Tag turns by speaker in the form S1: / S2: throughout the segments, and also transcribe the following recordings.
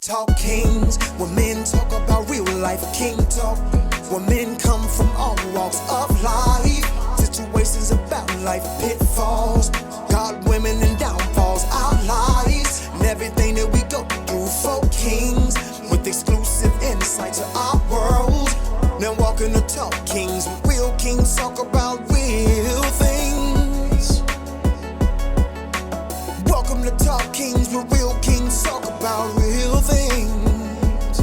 S1: Talk kings, when men talk about real life. King talk, when men come from all walks of life. Situations about life, pitfalls, God, women, and downfalls. Our lives, and everything that we go through. For kings, with exclusive insight to our world. Now walking the talk kings, real kings talk about real things. Welcome to Talk Kings, where real kings talk about real things.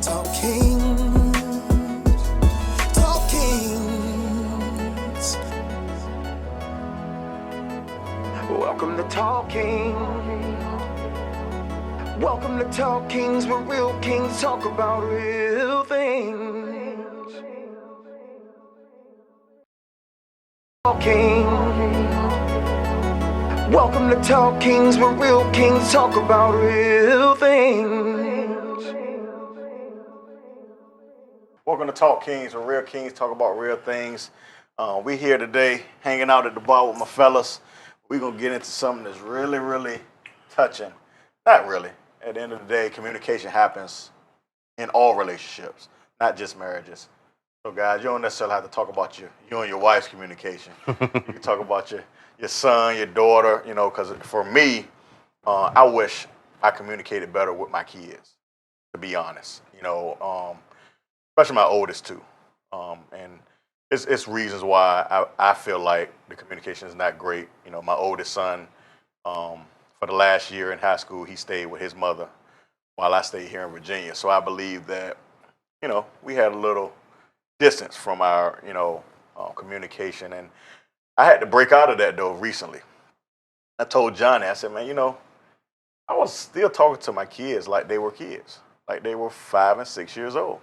S1: Talk Kings, Talk Kings. Welcome to Talk Kings. Welcome to Talk Kings, where real kings talk about real things. Talk Kings. Welcome to Talk Kings, where real kings talk about real things.
S2: Welcome to Talk Kings, where real kings talk about real things. We here today hanging out at the bar with my fellas. We're going to get into something that's really, really touching. Not really. At the end of the day, communication happens in all relationships, not just marriages. So guys, you don't necessarily have to talk about you and your wife's communication. You can talk about your son, your daughter, because for me, I wish I communicated better with my kids, to be honest. Especially my oldest two. And it's reasons why I feel like the communication is not great. My oldest son, for the last year in high school, he stayed with his mother while I stayed here in Virginia. So I believe that, we had a little distance from our, communication. And I had to break out of that, though, recently. I told Johnny, I said, man, I was still talking to my kids like they were kids, like they were 5 and 6 years old.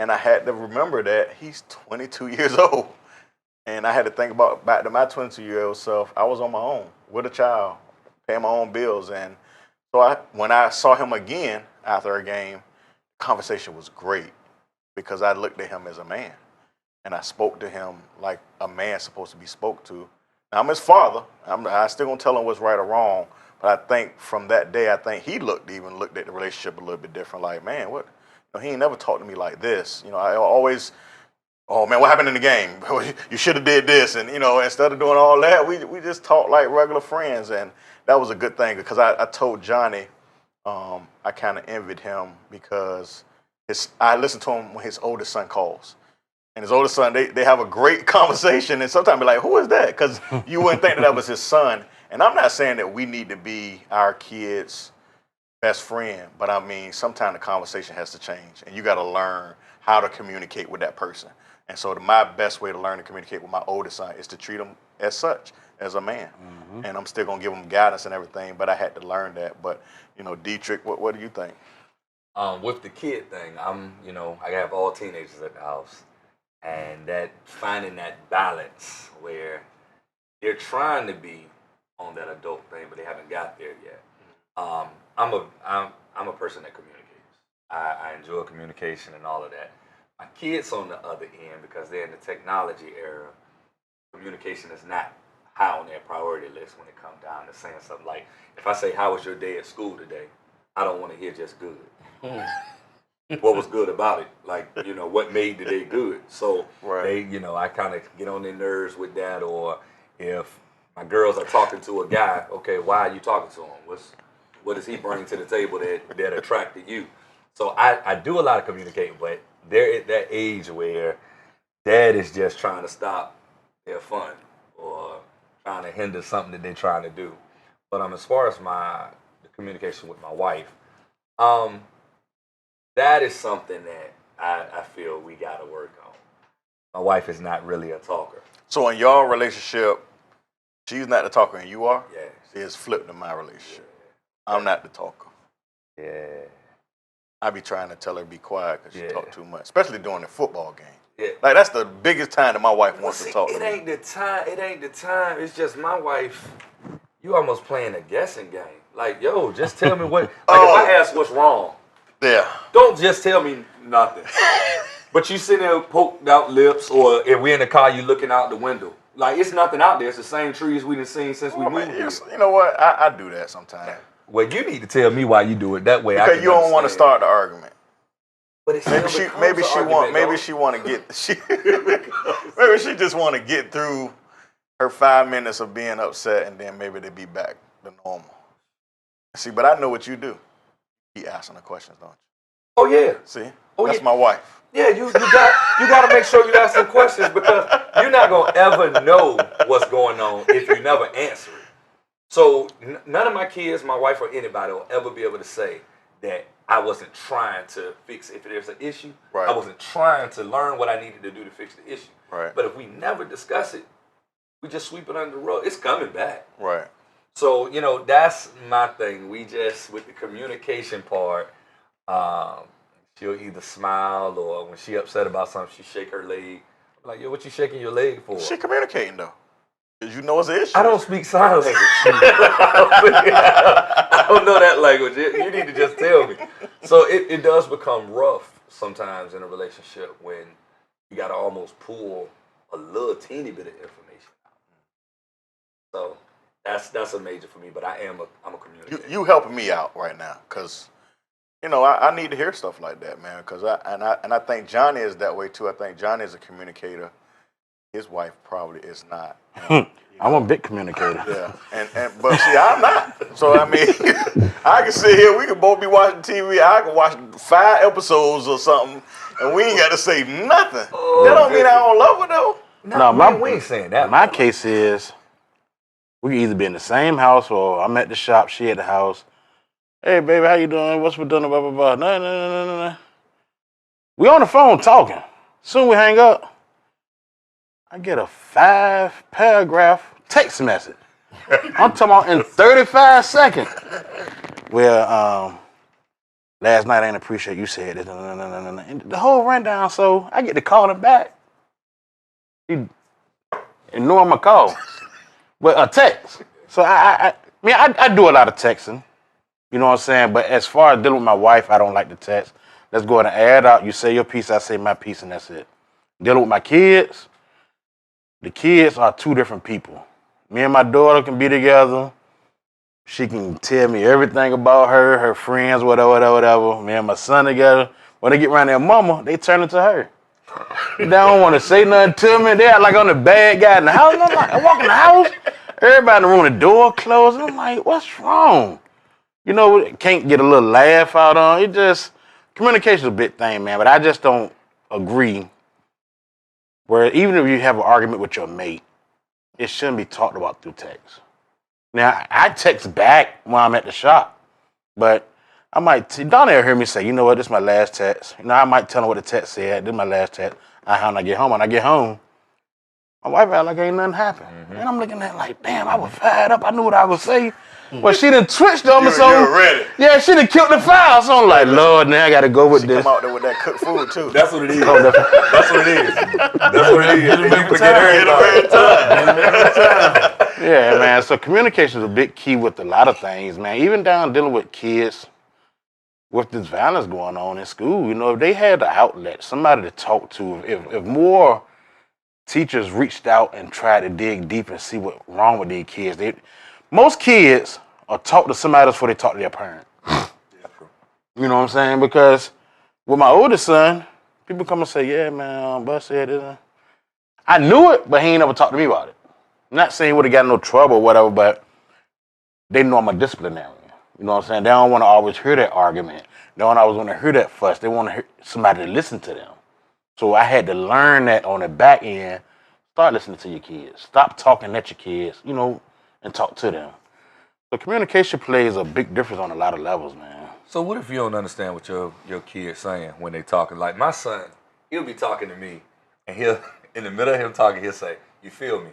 S2: And I had to remember that he's 22 years old. And I had to think back to my 22-year-old self. I was on my own with a child, paying my own bills. And so when I saw him again after a game, the conversation was great because I looked at him as a man. And I spoke to him like a man's supposed to be spoke to. Now, I'm his father. I still gonna tell him what's right or wrong. But I think from that day, I think he looked at the relationship a little bit different. Like, man, what? He ain't never talked to me like this. I always, oh man, what happened in the game? You should have did this. And instead of doing all that, we just talked like regular friends. And that was a good thing because I told Johnny, I kind of envied him because I listen to him when his oldest son calls. And his oldest son, they have a great conversation, and sometimes be like, who is that? Because you wouldn't think that was his son. And I'm not saying that we need to be our kids' best friend, but I mean, sometimes the conversation has to change, and you got to learn how to communicate with that person. And so my best way to learn to communicate with my oldest son is to treat him as such, as a man. Mm-hmm. And I'm still going to give him guidance and everything, but I had to learn that. But, Dietrich, what do you think?
S3: With the kid thing, I have all teenagers at the house. And that finding that balance where they're trying to be on that adult thing, but they haven't got there yet. I'm a person that communicates. I enjoy communication and all of that. My kids on the other end, because they're in the technology era, communication is not high on their priority list when it comes down to saying something like, if I say, how was your day at school today? I don't want to hear just good. What was good about it? Like, what made the day good? So right. I kind of get on their nerves with that. Or if my girls are talking to a guy, okay, why are you talking to him? What does he bring to the table that attracted you? So I do a lot of communicating, but they're at that age where dad is just trying to stop their fun or trying to hinder something that they're trying to do. But as far as the communication with my wife, that is something that I feel we got to work on. My wife is not really a talker.
S2: So in your relationship, she's not the talker and you are?
S3: Yeah.
S2: See, it's flipped in my relationship. Yeah. I'm not the talker.
S3: Yeah.
S2: I be trying to tell her to be quiet because she talk too much, especially during the football game.
S3: Yeah.
S2: Like, that's the biggest time that my wife wants to talk to me.
S3: It ain't the time. It's just my wife, you almost playing a guessing game. Like, yo, just tell me what. Like, if I ask what's wrong,
S2: yeah.
S3: don't just tell me nothing. But you sitting there poked out lips, or if we're in the car, you looking out the window. Like, it's nothing out there. It's the same trees we done seen since we moved here.
S2: You know what? I do that sometimes.
S3: Well, you need to tell me why you do it that way.
S2: Because you don't want to start the argument.
S3: But it
S2: Maybe
S3: still
S2: maybe
S3: becomes
S2: she want to get maybe she just want to get through her 5 minutes of being upset, and then maybe they be back to normal. See, but I know what you do. You keep asking the questions, don't you?
S3: Oh yeah.
S2: See,
S3: Oh,
S2: that's
S3: yeah.
S2: my wife.
S3: Yeah, you got to make sure you ask some questions because you're not gonna ever know what's going on if you never answer it. So none of my kids, my wife, or anybody will ever be able to say that I wasn't trying to fix if there's an issue.
S2: Right.
S3: I wasn't trying to learn what I needed to do to fix the issue.
S2: Right.
S3: But if we never discuss it, we just sweep it under the rug. It's coming back.
S2: Right.
S3: So, that's my thing. We just, with the communication part, she'll either smile or when she upset about something, she shake her leg. I'm like, yo, what you shaking your leg for?
S2: She communicating though. Because you know it's an issue.
S3: I don't speak sign language. I don't know that language. You need to just tell me. So it does become rough sometimes in a relationship when you got to almost pull a little teeny bit of information out. So that's a major for me. But I'm a communicator.
S2: You helping me out right now because I need to hear stuff like that, man. Because I think Johnny is that way too. I think Johnny is a communicator. His wife probably is not.
S4: I'm a big communicator.
S2: Yeah, but see, I'm not. So I mean, I can sit here. We can both be watching TV. I can watch 5 episodes or something, and we ain't got to say nothing.
S3: Oh,
S2: that don't mean I don't love her though.
S4: No,
S3: we ain't saying that.
S4: My case is we can either be in the same house or I'm at the shop, she at the house. Hey, baby, how you doing? What's for dinner? Blah, blah, blah. No. We on the phone talking. Soon we hang up. I get a 5-paragraph text message. I'm talking about in 35 seconds. Well, last night I didn't appreciate you said this. And the whole rundown, so I get to call him back. He ignoring my call. But a text. So I do a lot of texting. You know what I'm saying? But as far as dealing with my wife, I don't like to text. Let's go ahead and add out. You say your piece, I say my piece, and that's it. Dealing with my kids, the kids are 2 different people. Me and my daughter can be together. She can tell me everything about her friends, whatever. Me and my son together. When they get around their mama, they turn into her. They don't want to say nothing to me. They act like I'm the bad guy in the house. And I'm like, I walk in the house, everybody in the room, the door closed. And I'm like, what's wrong? Can't get a little laugh out on it. Communication is a big thing, man. But I just don't agree where even if you have an argument with your mate, it shouldn't be talked about through text. Now, I text back when I'm at the shop, but I might, Donna will hear me say, you know what, this is my last text. I might tell her what the text said. This is my last text. When I get home, my wife act like ain't nothing happened. Mm-hmm. And I'm looking at like, damn, I was fired up. I knew what I was saying. Well, she done twitched on me, so
S2: you were ready.
S4: Yeah, she done killed the file. So I'm like, Lord, now I got to go with this.
S2: Come out there with that cooked food too.
S3: That's what it is. That's what it is. That's what it is.
S4: Yeah, man. So communication is a big key with a lot of things, man. Even down dealing with kids with this violence going on in school. If they had the outlet, somebody to talk to, if more teachers reached out and tried to dig deep and see what's wrong with these kids, most kids are taught to somebody else before they talk to their parent. You know what I'm saying? Because with my oldest son, people come and say, yeah, man, Bus said this. I knew it, but he ain't never talked to me about it. I'm not saying he would have got in no trouble or whatever, but they know I'm a disciplinarian. You know what I'm saying? They don't want to always hear that argument. They don't always want to hear that fuss. They want to hear somebody to listen to them. So I had to learn that on the back end. Start listening to your kids. Stop talking at your kids, and talk to them. So communication plays a big difference on a lot of levels, man.
S3: So what if you don't understand what your kid's saying when they talking? Like my son, he'll be talking to me, and he'll, in the middle of him talking, he'll say, "You feel me?"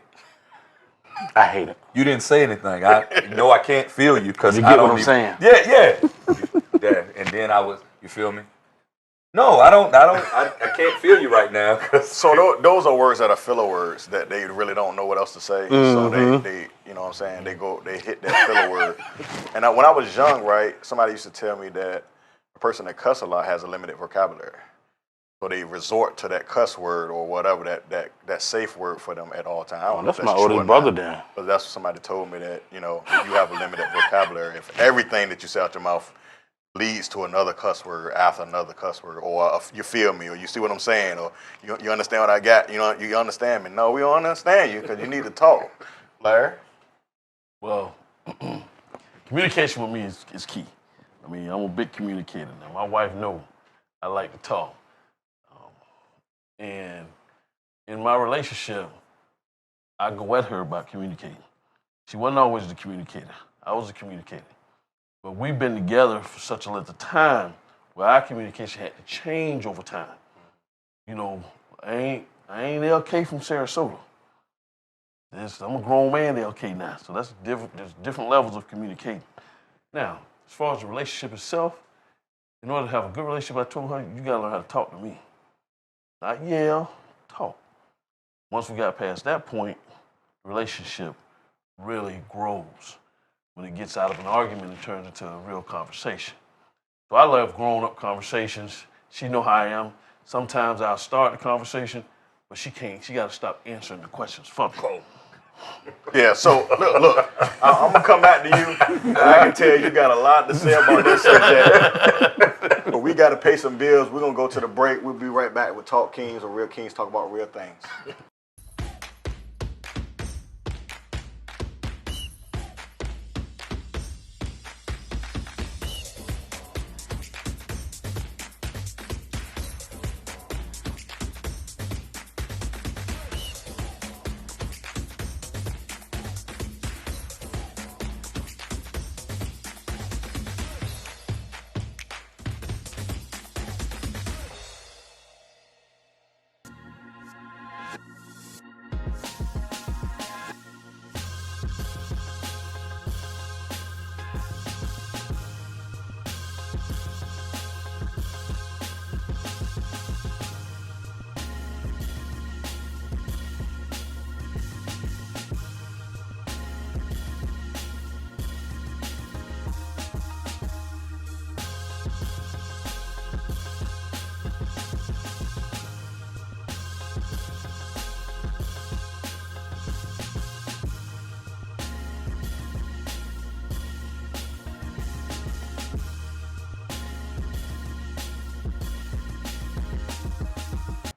S4: I hate it.
S3: You didn't say anything. I can't feel you because
S4: you get what I'm saying.
S3: Yeah. And then you feel me? No, I don't. I can't feel you right now.
S2: So those are words that are filler words that they really don't know what else to say.
S4: Mm-hmm.
S2: So they, you know what I'm saying? They hit that filler word. And when I was young, right, somebody used to tell me that a person that cuss a lot has a limited vocabulary. So they resort to that cuss word or whatever that safe word for them at all times. I don't know if
S4: That's my
S2: true or
S4: oldest brother
S2: not,
S4: then.
S2: but that's what somebody told me, that you have a limited vocabulary. If everything that you say out your mouth leads to another cuss word after another cuss word, or you feel me, or you see what I'm saying, or you understand what I got, you understand me. No, we don't understand you because you need to talk. Larry?
S5: Well, communication with me is key. I mean, I'm a big communicator now. My wife knows I like to talk. And in my relationship, I go at her about communicating. She wasn't always the communicator. I was the communicator. But we've been together for such a length of time where our communication had to change over time. You know, I ain't LK from Sarasota. I'm a grown man, LK now. So that's different. There's different levels of communicating. Now, as far as the relationship itself, in order to have a good relationship, I told her, you gotta learn how to talk to me. Not yell, talk. Once we got past that point, the relationship really grows. When it gets out of an argument, it turns into a real conversation. So I love grown-up conversations. She know how I am. Sometimes I'll start the conversation, but she can't. She got to stop answering the questions for me.
S2: Yeah, so look, I'm gonna come back to you. I can tell you got a lot to say about this subject, but we got to pay some bills. We're gonna go to the break. We'll be right back with Talk Kings, or Real Kings Talk About Real Things.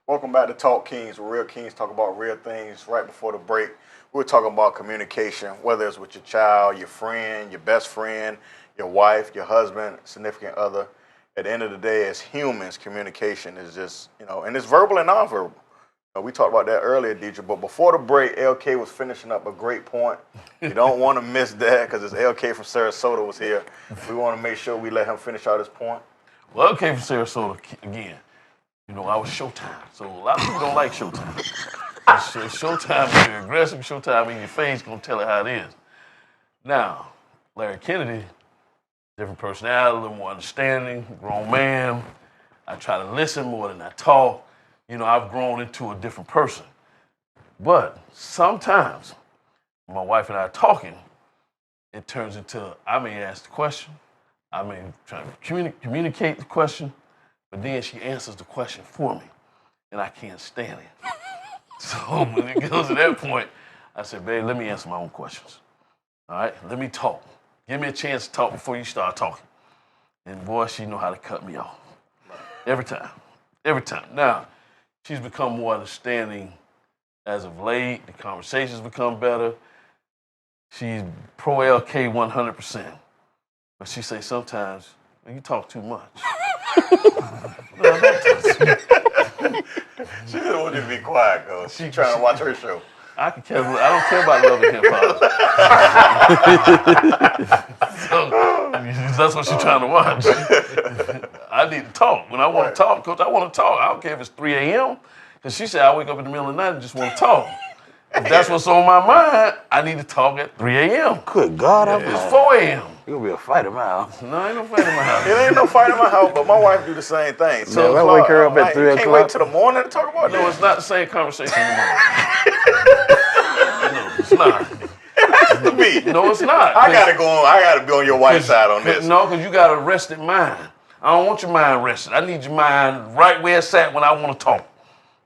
S2: Welcome back to Talk Kings, where Real Kings talk about real things. Right before the break, we were talking about communication, whether it's with your child, your friend, your best friend, your wife, your husband, significant other. At the end of the day, as humans, communication is just, and it's verbal and nonverbal. We talked about that earlier, Deidre, but before the break, LK was finishing up a great point. You don't want to miss that because it's LK from Sarasota was here. We want to make sure we let him finish out his point.
S5: Well, LK from Sarasota again. I was Showtime, so a lot of people don't like Showtime. Showtime is very aggressive. Showtime in your face, gonna tell it how it is. Now, Larry Kennedy, different personality, a little more understanding, grown man. I try to listen more than I talk. I've grown into a different person. But sometimes, when my wife and I are talking, it turns into, I may ask the question, I may try to communicate the question, but then she answers the question for me, and I can't stand it. So when it goes to that point, I said, babe, let me answer my own questions. All right, let me talk. Give me a chance to talk before you start talking. And boy, she know how to cut me off. Every time. Now, she's become more understanding as of late. The conversations become better. She's pro LK 100%. But she say sometimes, you talk too much.
S2: She just wanted to be quiet, though. She's trying to watch her show.
S5: I don't care about Love and Hip Hop. So that's what she's trying to watch. I need to talk. When I want to talk, Coach, I want to talk. I don't care if it's 3 a.m. Because she said I wake up in the middle of the night and just want to talk. If that's what's on my mind, I need to talk at 3 a.m.
S4: Good God,
S5: It's 4 a.m.
S4: You're going to be a fight in my house.
S5: No, ain't no fight in my house.
S2: It ain't no fight in my house, but my wife do the same thing.
S4: So I wake her up at 3
S2: You
S4: o'clock.
S2: can't wait till the morning to talk about
S5: No,
S2: that.
S5: it's not the same conversation anymore. No, it's not.
S2: To me.
S5: No, it's not.
S2: I gotta go on. I gotta be on your wife's side on this.
S5: No, because you got a rested mind. I don't want your mind rested. I need your mind right where it's at when I want to talk.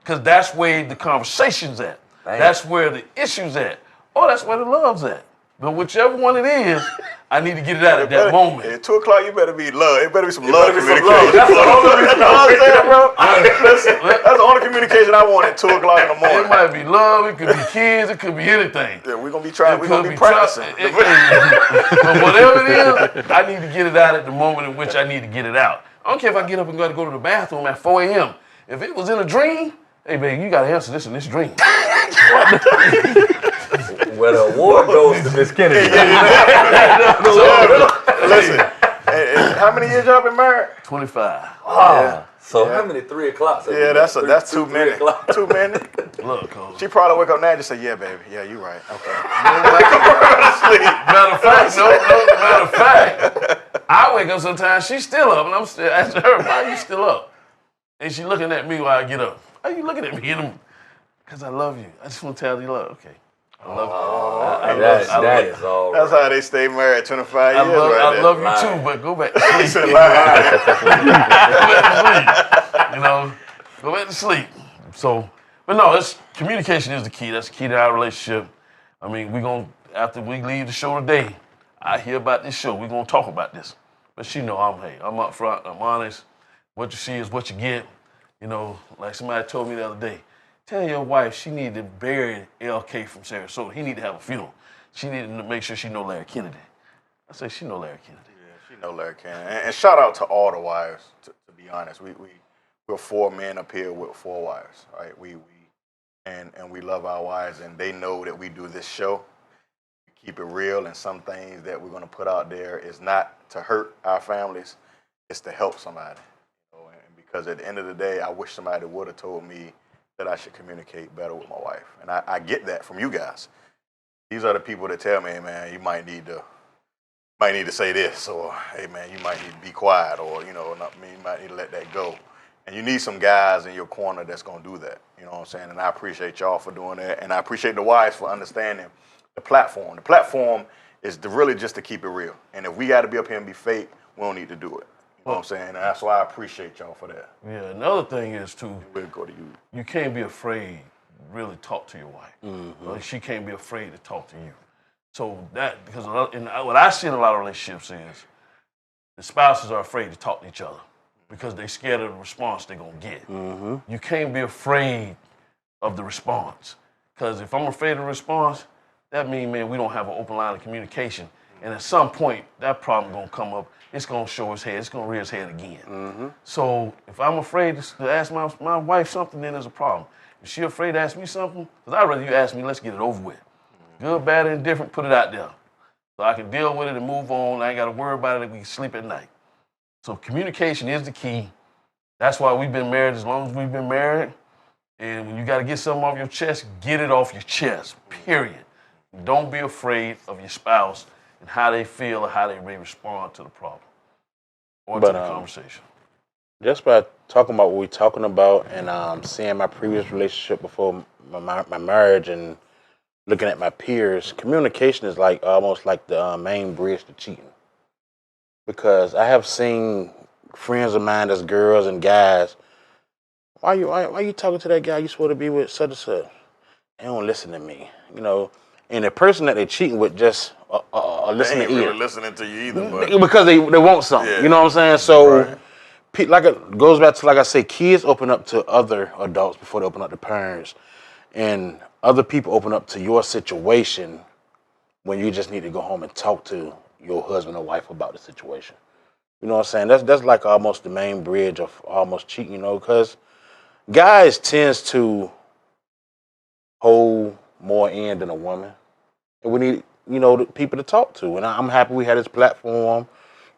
S5: Because that's where the conversation's at.
S3: Damn.
S5: That's where the issue's at. Or that's where the love's at. But whichever one it is, I need to get it out at that moment.
S2: At 2 o'clock, you better be love. It better be some love communication.
S5: That's the only reason.
S2: You know what I'm saying, bro? Listen, that's the only communication I want at 2 o'clock in the morning.
S5: It might be love, it could be kids, it could be anything.
S2: Yeah, we're gonna be trying. We're gonna be practicing.
S5: But whatever it is, I need to get it out at the moment in which I need to get it out. I don't care if I get up and got to go to the bathroom at 4 a.m. If it was in a dream, hey, baby, you got to answer this in this dream.
S3: Well, the award goes to Miss Kennedy.
S2: Listen, how many years y'all been married?
S5: 25.
S3: Oh, so how many 3 o'clocks?
S2: Yeah, that's too many. 2 minutes.
S5: Look, Cole.
S2: She probably wake up now and just say, "Yeah, baby, yeah, you right." Okay.
S5: Matter of fact, I wake up sometimes, she's still up, and I'm still asking her, why are you still up? And she looking at me while I get up. Why are you looking at me? Because I love you. I just want to tell you love. Okay. I love you.
S3: That is all right.
S2: That's how they stay married 25 years
S5: I love you
S3: Lying.
S5: too, but go back to sleep.
S2: He said, "Lying."
S5: Go back to sleep. You know, go back to sleep. So, but no, communication is the key. That's the key to our relationship. I mean, after we leave the show today, I hear about this show. We're gonna talk about this. But she know I'm up front, I'm honest. What you see is what you get. You know, like somebody told me the other day, tell your wife she need to bury LK from Sarasota. He need to have a funeral. She need to make sure she know Larry Kennedy. I say she know Larry Kennedy.
S2: Yeah, she know Larry Kennedy. And shout out to all the wives. To be honest, we're 4 men up here with 4 wives, right? And we love our wives, and they know that we do this show. We keep it real, and some things that we're gonna put out there is not to hurt our families, it's to help somebody. You know, and because at the end of the day, I wish somebody would have told me that I should communicate better with my wife, and I get that from you guys. These are the people that tell me, hey, man, you might need to say this, or hey man, you might need to be quiet, or you might need to let that go. And you need some guys in your corner that's gonna do that. You know what I'm saying? And I appreciate y'all for doing that, and I appreciate the wives for understanding the platform. The platform is really just to keep it real. And if we got to be up here and be fake, we don't need to do it. You know what I'm saying? And that's why I appreciate y'all for that.
S5: Yeah, another thing is too,
S2: We'll go to you.
S5: you can't be afraid to really talk to your wife.
S2: Mm-hmm.
S5: Like, she can't be afraid to talk to you. So because what I see in a lot of relationships is the spouses are afraid to talk to each other because they're scared of the response they're going to get.
S2: Mm-hmm.
S5: You can't be afraid of the response, because if I'm afraid of the response, that means, man, we don't have an open line of communication. And at some point, that problem going to come up. It's going to show its head. It's going to rear its head again.
S2: Mm-hmm.
S5: So if I'm afraid to ask my wife something, then there's a problem. If she's afraid to ask me something, because I'd rather you ask me, let's get it over with. Good, bad, and indifferent, put it out there. So I can deal with it and move on. I ain't got to worry about it, and we can sleep at night. So communication is the key. That's why we've been married as long as we've been married. And when you got to get something off your chest, get it off your chest, period. Don't be afraid of your spouse and how they feel or how they may respond to the problem or to the conversation.
S4: Just by talking about what we're talking about and seeing my previous relationship before my marriage and looking at my peers, communication is like almost like the main bridge to cheating. Because I have seen friends of mine that's girls and guys, why you talking to that guy you supposed to be with such and such? They don't listen to me, you know. And the person that they're cheating with just listen
S2: They ain't
S4: to ear.
S2: really listening to you either, but
S4: Because they want something,
S2: Yeah.
S4: you know what I'm saying? So,
S2: Right.
S4: like it goes back to, like I say, kids open up to other adults before they open up to parents. And other people open up to your situation when you just need to go home and talk to your husband or wife about the situation. You know what I'm saying? That's like almost the main bridge of almost cheating, you know, because guys tends to hold more in than a woman. And we need, you know, the people to talk to. And I'm happy we had this platform.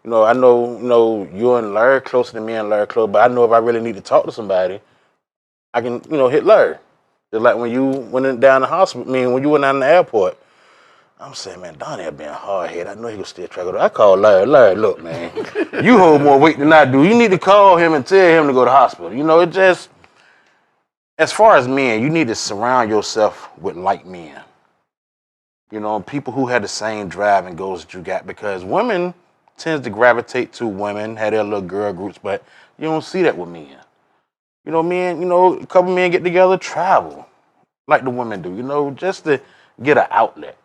S4: You know, I know, you and Larry closer than me and Larry close, but I know if I really need to talk to somebody, I can, hit Larry. Just like when you went down the hospital, when you went down the airport, I'm saying, man, Donnie had been hard-headed. I know he was still track it. I called Larry, look, man, you hold more weight than I do. You need to call him and tell him to go to the hospital. You know, it just, as far as men, you need to surround yourself with like men. You know, people who had the same drive and goals that you got, because women tends to gravitate to women, have their little girl groups, but you don't see that with men. You know, men, a couple men get together, travel, like the women do, just to get an outlet.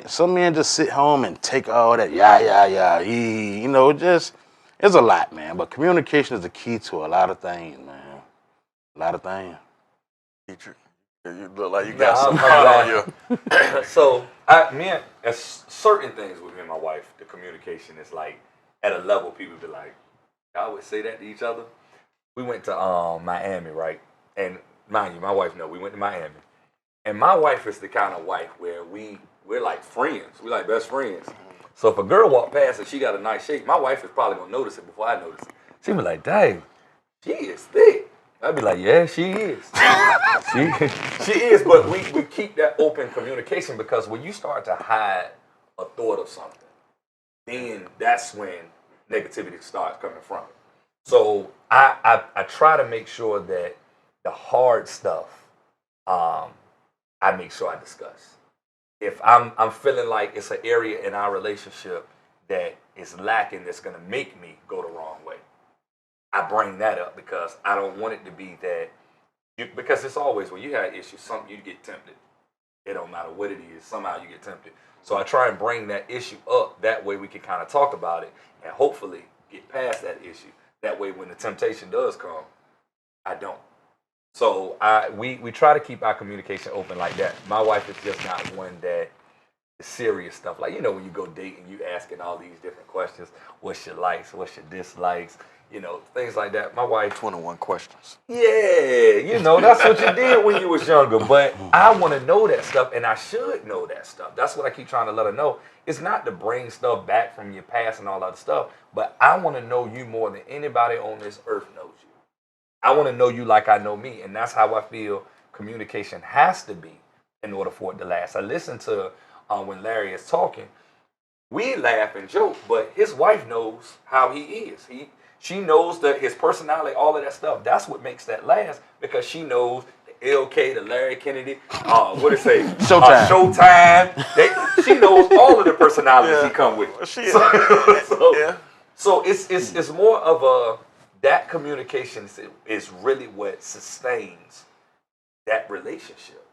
S4: Some men just sit home and take all that, just, it's a lot, man. But communication is the key to a lot of things, man. A lot of things.
S2: Dietrich, you look like you
S3: Yeah,
S2: got
S3: I'm
S2: some hot on you.
S3: So, as certain things with me and my wife, the communication is like at a level people be like, y'all would say that to each other. We went to Miami, right? And mind you, my wife we went to Miami. And my wife is the kind of wife where we're like friends. We're like best friends. So if a girl walk past and she got a nice shape, my wife is probably gonna notice it before I notice it. She be like, dang, she is thick. I'd be like, yeah, she is. she is, but we keep that open communication because when you start to hide a thought of something, then that's when negativity starts coming from it. So I try to make sure that the hard stuff I make sure I discuss. If I'm feeling like it's an area in our relationship that is lacking that's gonna make me go the wrong way, I bring that up because I don't want it to be that because it's always when you have issues, something you get tempted. It don't matter what it is, somehow you get tempted. So I try and bring that issue up. That way we can kind of talk about it and hopefully get past that issue. That way when the temptation does come, I don't. So we try to keep our communication open like that. My wife is just not one that is serious stuff. Like, when you go dating, you asking all these different questions. What's your likes? What's your dislikes? Things like that. My wife.
S2: 21 questions.
S3: Yeah, that's what you did when you was younger. But I want to know that stuff, and I should know that stuff. That's what I keep trying to let her know. It's not to bring stuff back from your past and all that stuff, but I want to know you more than anybody on this earth knows you. I want to know you like I know me, and that's how I feel communication has to be in order for it to last. I listen to when Larry is talking. We laugh and joke, but his wife knows how he is. She knows that his personality, all of that stuff. That's what makes that last because she knows the LK, the Larry Kennedy, what it say? Showtime. She knows all of the personalities he come with. So it's more of that communication is really what sustains that relationship.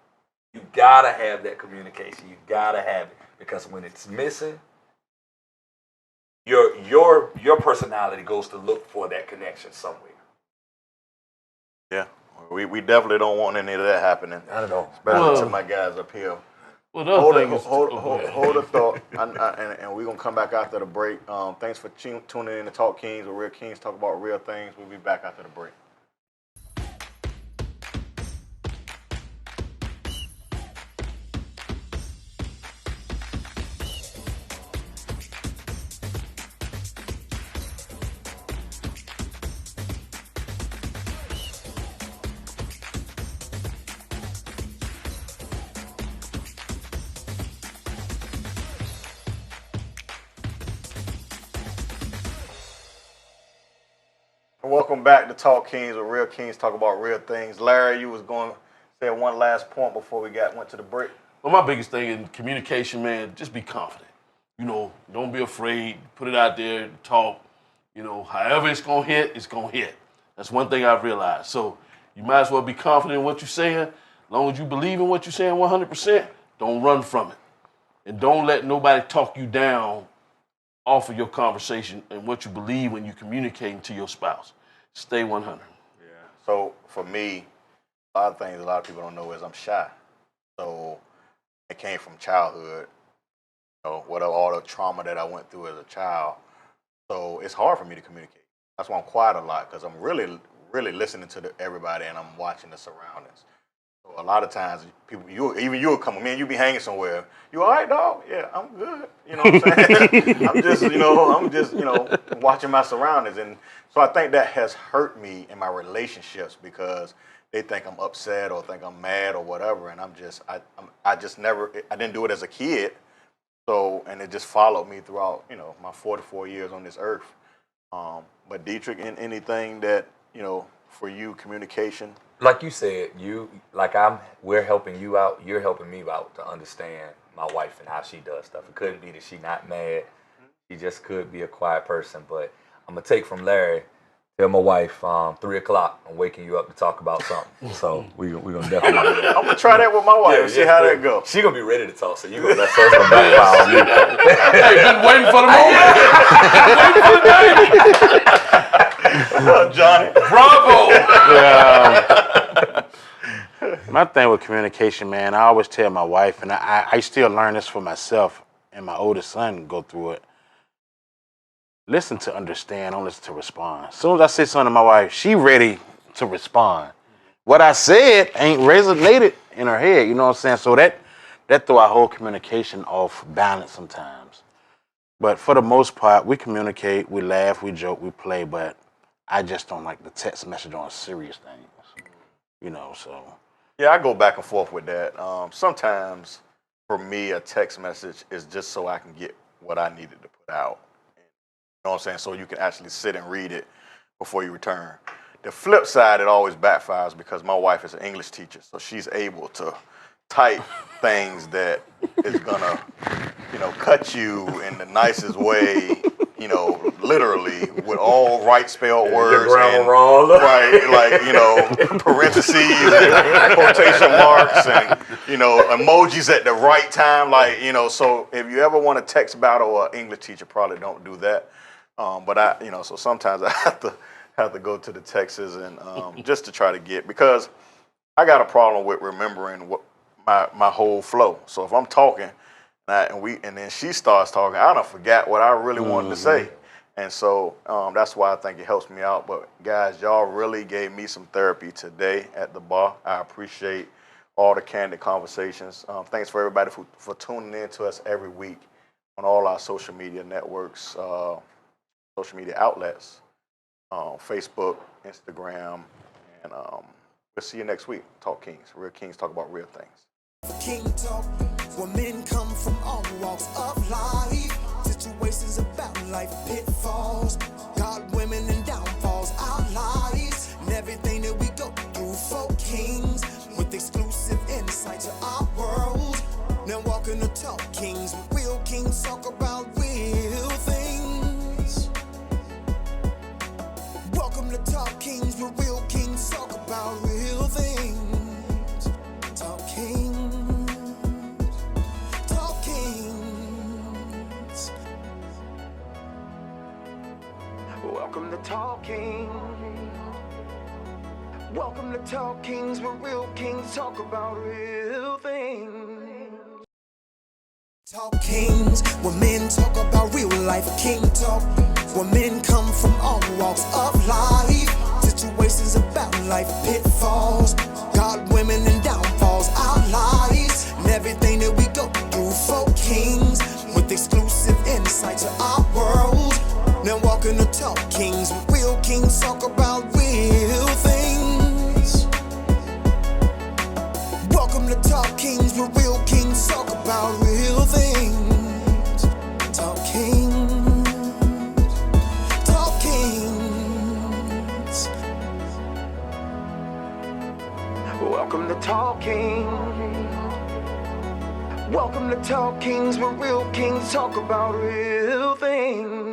S3: You gotta have that communication. You gotta have it because when it's missing, your personality goes to look for that connection somewhere.
S2: Yeah, we definitely don't want any of that happening.
S3: I don't know.
S2: Especially to my guys up here.
S5: Well,
S2: hold a thought, and we're going to come back after the break. Thanks for tuning in to Talk Kings, where real kings talk about real things. We'll be back after the break. Welcome back to Talk Kings, where real kings talk about real things. Larry, you was going to say one last point before we went to the break.
S5: Well, my biggest thing in communication, man, just be confident. Don't be afraid. Put it out there, talk. However it's going to hit, it's going to hit. That's one thing I've realized. So you might as well be confident in what you're saying. As long as you believe in what you're saying 100%, don't run from it. And don't let nobody talk you down off of your conversation and what you believe when you're communicating to your spouse. Stay 100.
S2: Yeah. So for me, a lot of things a lot of people don't know is I'm shy. So it came from childhood, what all the trauma that I went through as a child. So it's hard for me to communicate. That's why I'm quiet a lot because I'm really, really listening to everybody and I'm watching the surroundings. So a lot of times, people, you'll come, man, you be hanging somewhere. You all right, dog? Yeah, I'm good. You know what I'm saying? I'm just, watching my surroundings. And so I think that has hurt me in my relationships because they think I'm upset or think I'm mad or whatever. And I didn't do it as a kid. So, and it just followed me throughout, my 44 years on this earth. But Dietrich, anything that, for you, communication?
S3: Like you said, we're helping you out. You're helping me out to understand my wife and how she does stuff. It couldn't be that she not mad. He just could be a quiet person. But I'm gonna take from Larry. Tell my wife 3 o'clock. I'm waking you up to talk about something. So we gonna definitely.
S2: I'm gonna try that with my wife and see how that go.
S3: She gonna be ready to talk. So you gonna let us gonna backfire on you.
S5: Hey, been waiting for the moment.
S2: Johnny.
S5: Bravo.
S4: My thing with communication, man, I always tell my wife, and I still learn this for myself, and my oldest son go through it. Listen to understand, don't listen to respond. As soon as I say something to my wife, she ready to respond. What I said ain't resonated in her head, you know what I'm saying? So that throw our whole communication off balance sometimes. But for the most part, we communicate, we laugh, we joke, we play, but I just don't like the text message on serious things, you know, so.
S2: Yeah, I go back and forth with that. Sometimes, for me, a text message is just so I can get what I needed to put out. You know what I'm saying? So you can actually sit and read it before you return. The flip side, it always backfires because my wife is an English teacher, so she's able to type things that is gonna, cut you in the nicest way, literally with all right spelled words.
S3: Your grammar wrong.
S2: Right, parentheses and quotation marks and, emojis at the right time. So if you ever want a text battle or an English teacher, probably don't do that. But so sometimes I have to go to the texts and just to try to because I got a problem with remembering what my whole flow. So if I'm talking and then she starts talking, I don't forget what I really wanted to say. And so that's why I think it helps me out. But guys, y'all really gave me some therapy today at the bar. I appreciate all the candid conversations. Thanks for everybody for tuning in to us every week on all our social media networks, social media outlets, Facebook, Instagram, and we'll see you next week. Talk Kings. Real Kings talk about real things.
S1: King Talk, where men come from all walks of life. Situations about life, pitfalls, God, women, and downfalls, our lives, and everything that we go through for kings, with exclusive insight to our world. Now walking the Talk Kings, where real kings talk about real things. Welcome to Talk Kings, where real kings talk about real things. Talk Kings. Welcome to Talk Kings. Welcome to Talk Kings, where real kings talk about real things. Talk Kings, where men talk about real life. King Talk, where men come from all walks of life. Situations about life, pitfalls, God, women, and downfalls, our lives, and everything that we go through for kings, with exclusive insight to our world. Now walking the Talk Kings, where real kings talk about real things. Welcome to Talk Kings, where real kings talk about real things. Talk Kings. Talk Kings. Welcome to Talk Kings. Welcome to Talk Kings, where real kings talk about real things.